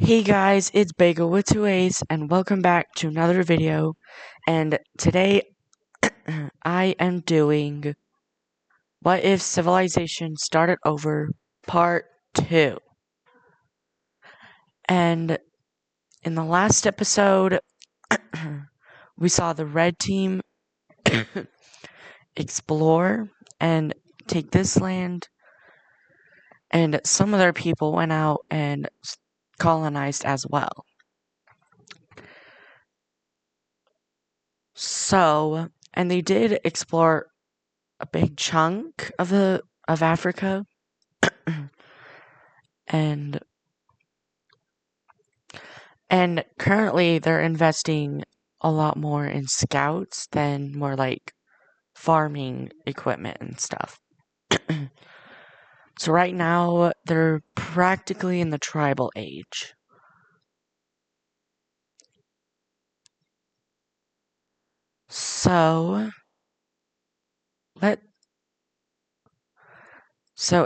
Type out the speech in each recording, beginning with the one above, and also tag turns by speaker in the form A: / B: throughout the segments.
A: Hey guys, it's Bagel with 2 A's and welcome back to another video. And today I am doing What If Civilization Started Over Part 2. And in the last episode, we saw the red team explore and take this land, and some of their people went out and colonized as well. And they did explore a big chunk of Africa, and currently they're investing a lot more in scouts than more like farming equipment and stuff. So right now they're practically in the tribal age. So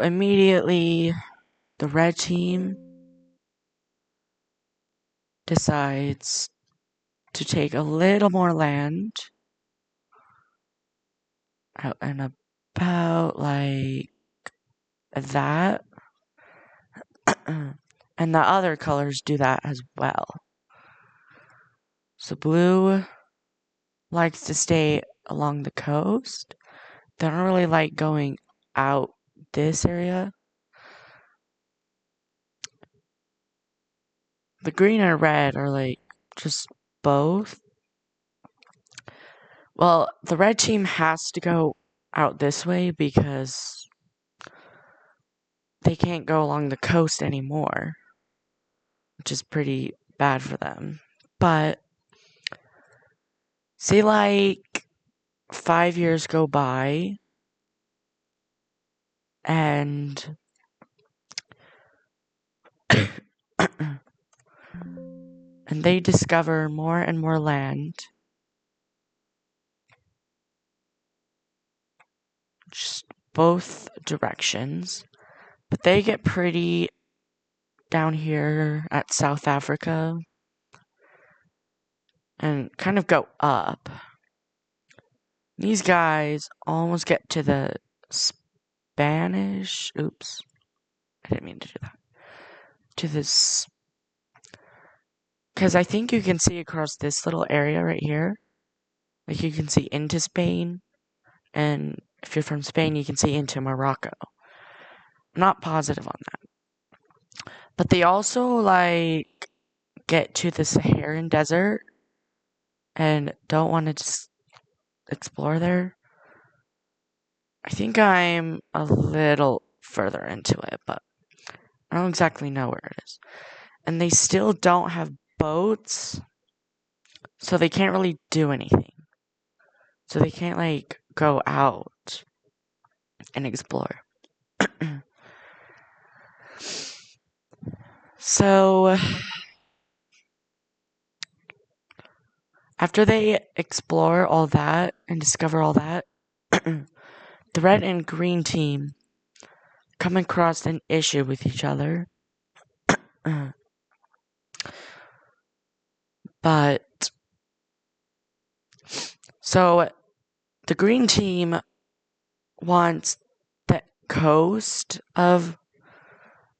A: immediately the red team decides to take a little more land out and about like that. And the other colors do that as well. So blue likes to stay along the coast. They don't really like going out this area. The green and red are like just both. Well, the red team has to go out this way because they can't go along the coast anymore, which is pretty bad for them. But say like 5 years go by and and they discover more and more land, just both directions, but they get pretty down here at South Africa and kind of go up. These guys almost get to the Spanish. Oops. I didn't mean to do that. To this. Because I think you can see across this little area right here. Like you can see into Spain. And if you're from Spain, you can see into Morocco. I'm not positive on that. But they also like get to the Saharan desert and don't want to just explore there. I think I'm a little further into it, but I don't exactly know where it is. And they still don't have boats, so they can't really do anything. So they can't like go out and explore. So after they explore all that and discover all that, the red and green team come across an issue with each other. But so the green team wants the coast of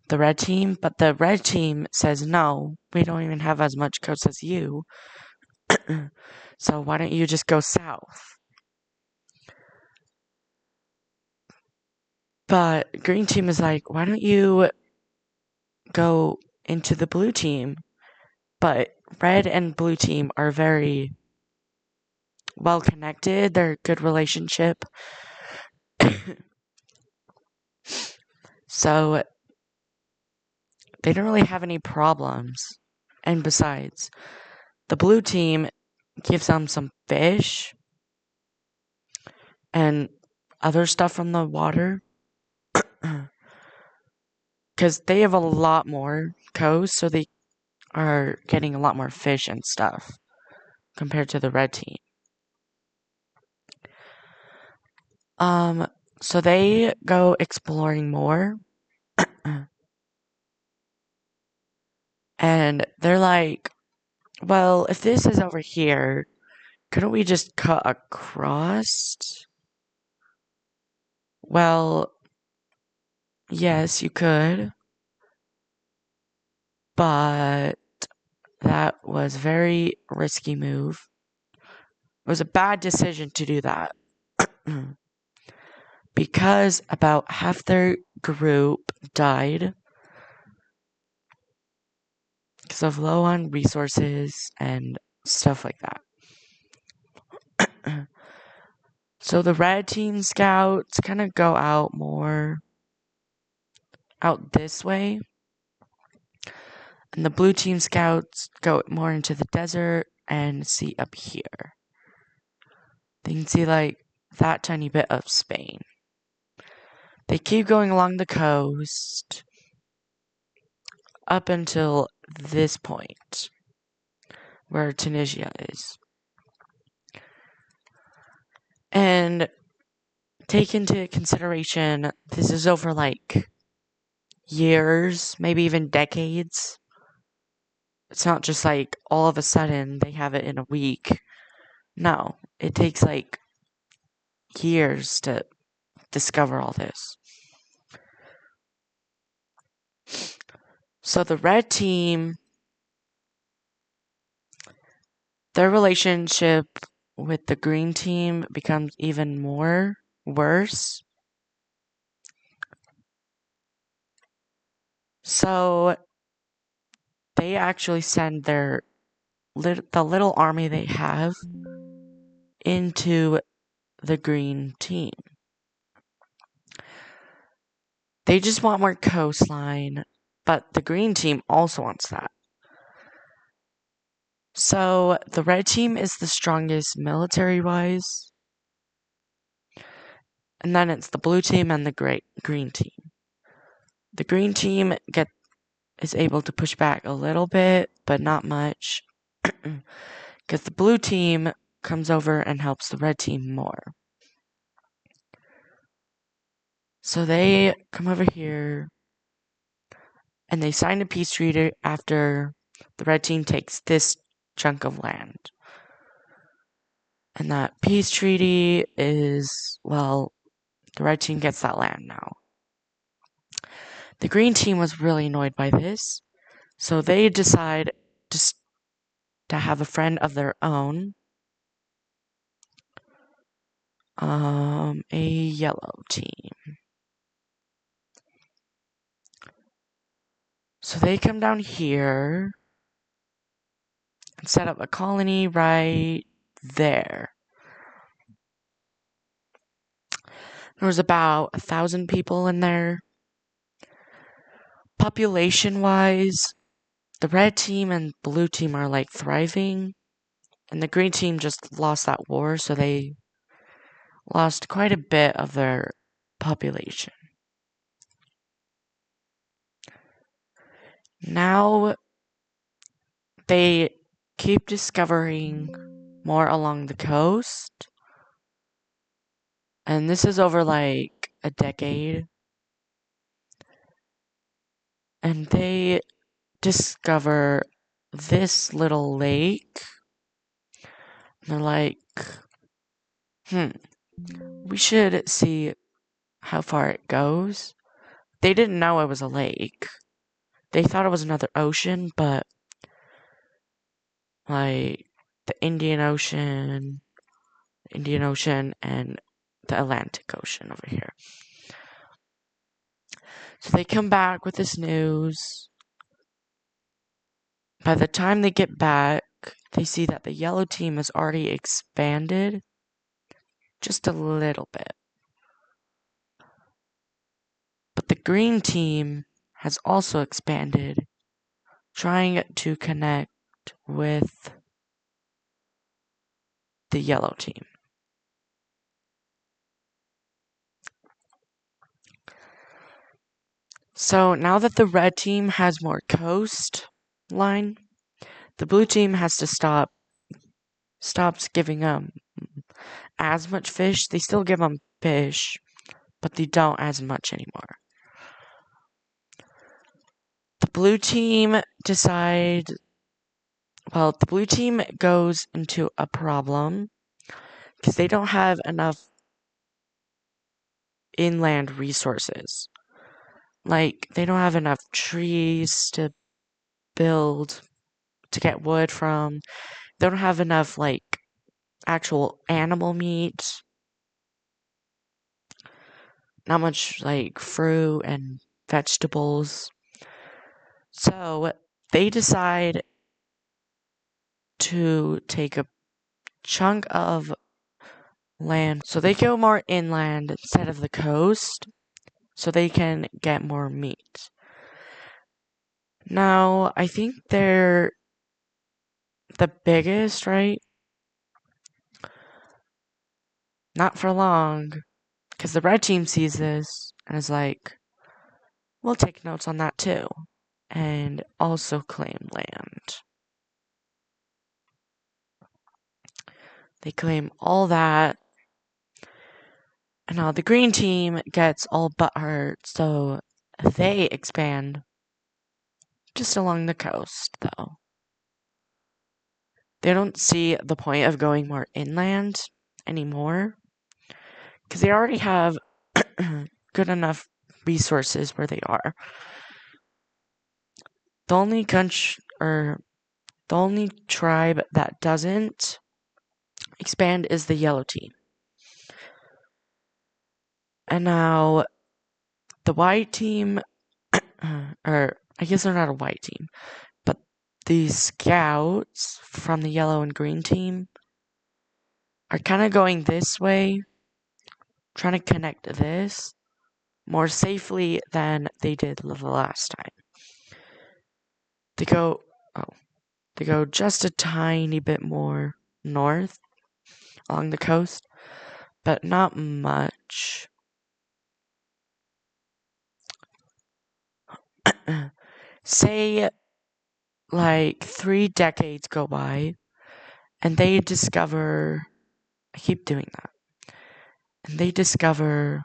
A: the red team, but the red team says no, we don't even have as much coast as you. So why don't you just go south? But green team is like, why don't you go into the blue team? But red and blue team are very well connected. They're a good relationship. So they don't really have any problems. And besides, the blue team gives them some fish and other stuff from the water. Because they have a lot more coast, so they are getting a lot more fish and stuff compared to the red team. So they go exploring more. And they're like, well, if this is over here, couldn't we just cut across? Well, yes, you could, but that was a very risky move. It was a bad decision to do that. Because about half their group died because of low on resources and stuff like that. So the red team scouts kind of go out more out this way, and the blue team scouts go more into the desert and see up here. They can see like that tiny bit of Spain. They keep going along the coast up until this point where Tunisia is. And take into consideration this is over like years, maybe even decades. It's not just like all of a sudden they have it in a week. No, it takes like years to discover all this. So the red team, their relationship with the green team becomes even more worse. So they actually send the little army they have into the green team. They just want more coastline, but the green team also wants that. So the red team is the strongest military-wise, and then it's the blue team and the green team. The green team is able to push back a little bit, but not much, because the blue team comes over and helps the red team more. So they come over here, and they sign a peace treaty after the red team takes this chunk of land. And that peace treaty is, well, the red team gets that land now. The green team was really annoyed by this, so they decide to have a friend of their own, a yellow team. So they come down here and set up a colony right there. There was about 1,000 people in there. Population-wise, the red team and blue team are like thriving, and the green team just lost that war, so they lost quite a bit of their population. Now they keep discovering more along the coast, and this is over like a decade, and they discover this little lake. And they're like, we should see how far it goes. They didn't know it was a lake. They thought it was another ocean, but like the Indian Ocean, and the Atlantic Ocean over here. So they come back with this news. By the time they get back, they see that the yellow team has already expanded just a little bit. But the green team has also expanded, trying to connect with the yellow team. So now that the red team has more coastline, the blue team has to stops giving them as much fish. They still give them fish, but they don't as much anymore. The blue team the blue team goes into a problem because they don't have enough inland resources. Like, they don't have enough trees to get wood from. They don't have enough, like, actual animal meat. Not much, like, fruit and vegetables. So, they decide to take a chunk of land. So, they go more inland instead of the coast so they can get more meat. Now, I think they're the biggest, right? Not for long, because the red team sees this and is like, we'll take notes on that too, and also claim land. They claim all that, and now the green team gets all butthurt, so they expand just along the coast, though. They don't see the point of going more inland anymore, because they already have good enough resources where they are. The only the only tribe that doesn't expand is the yellow team. And now the white team, or I guess they're not a white team, but the scouts from the yellow and green team are kind of going this way, trying to connect this more safely than they did the last time. They go just a tiny bit more north along the coast, but not much. Say, like, 3 decades go by, and they discover. I keep doing that. And they discover,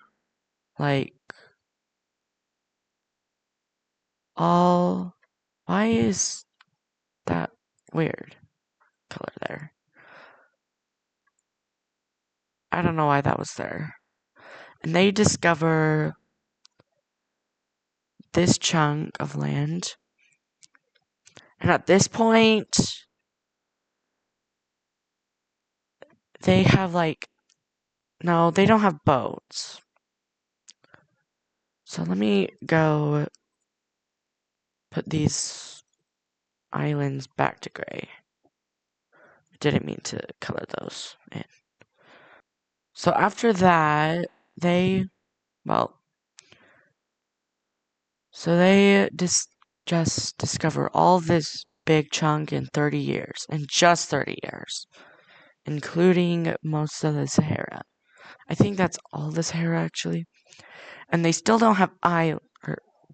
A: like, all. Why is that weird color there? I don't know why that was there. And they discover this chunk of land. And at this point, they have, like, no, they don't have boats. So let me go put these islands back to gray. I didn't mean to color those in. So after that, they just discover all this big chunk in 30 years, in just 30 years, including most of the Sahara. I think that's all the Sahara, actually. And they still don't have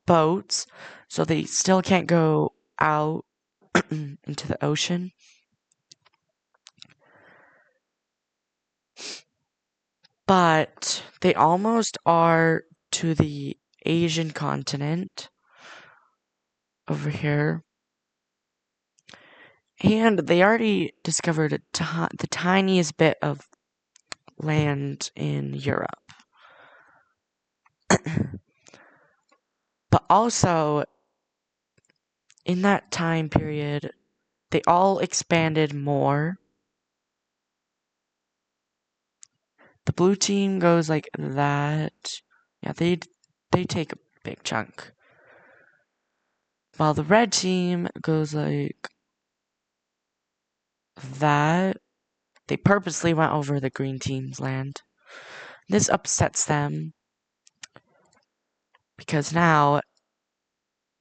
A: boats, so they still can't go out into the ocean. But they almost are to the Asian continent over here. And they already discovered the tiniest bit of land in Europe. But also, in that time period, they all expanded more. The blue team goes like that. Yeah, they take a big chunk. While the red team goes like that. They purposely went over the green team's land. This upsets them because now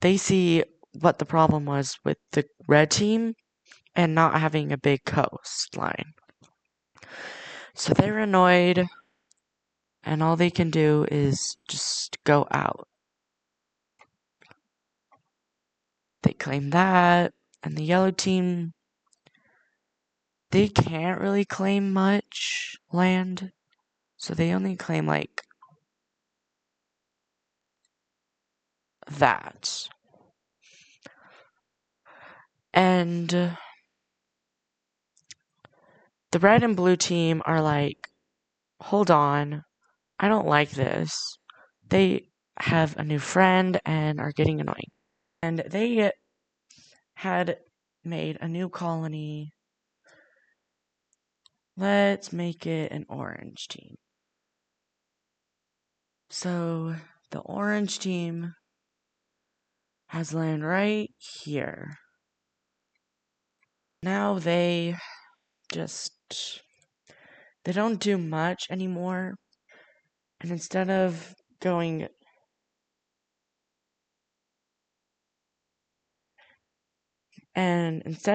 A: they see what the problem was with the red team and not having a big coastline. So they're annoyed, and all they can do is just go out. They claim that, and the yellow team, they can't really claim much land, so they only claim like that. And the red and blue team are like, hold on, I don't like this. They have a new friend and are getting annoying. And they had made a new colony. Let's make it an orange team. So the orange team has land right here. Now they don't do much anymore. And instead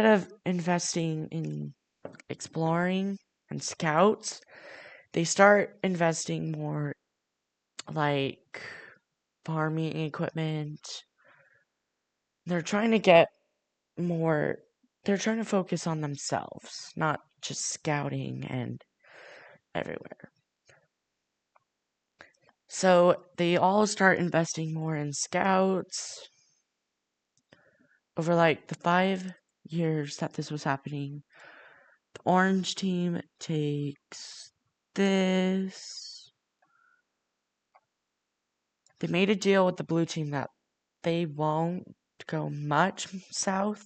A: of investing in exploring and scouts, they start investing more like farming equipment. They're trying to get more, they're trying to focus on themselves, not just scouting and everywhere. So they all start investing more in scouts. Over like the 5 years that this was happening, the orange team takes this. They made a deal with the blue team that they won't go much south.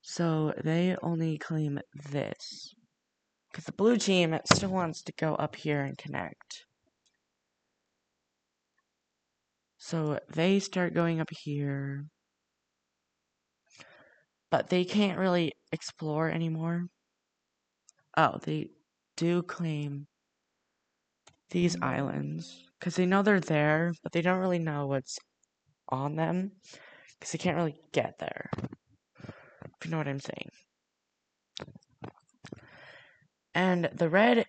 A: So they only claim this. Because the blue team still wants to go up here and connect. So they start going up here. But they can't really explore anymore. Oh, they do claim these islands. Because they know they're there, but they don't really know what's on them. Because they can't really get there. If you know what I'm saying. And the red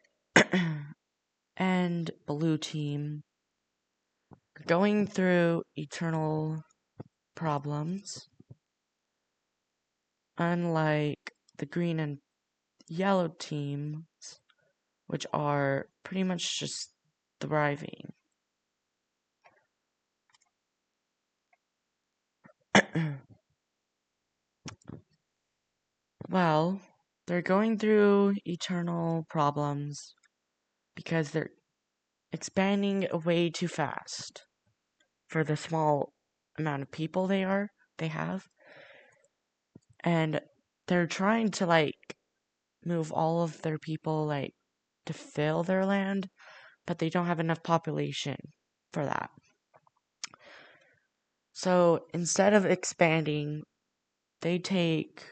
A: and blue team are going through eternal problems. Unlike the green and yellow teams, which are pretty much just thriving. Well, they're going through eternal problems because they're expanding way too fast for the small amount of people they have. And they're trying to like move all of their people like to fill their land, but they don't have enough population for that. So instead of expanding, they take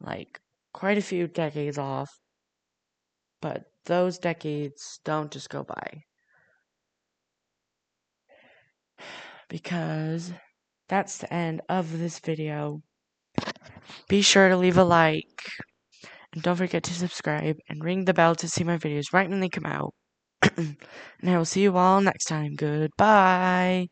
A: like quite a few decades off, but those decades don't just go by. Because that's the end of this video. Be sure to leave a like, and don't forget to subscribe, and ring the bell to see my videos right when they come out. And I will see you all next time. Goodbye.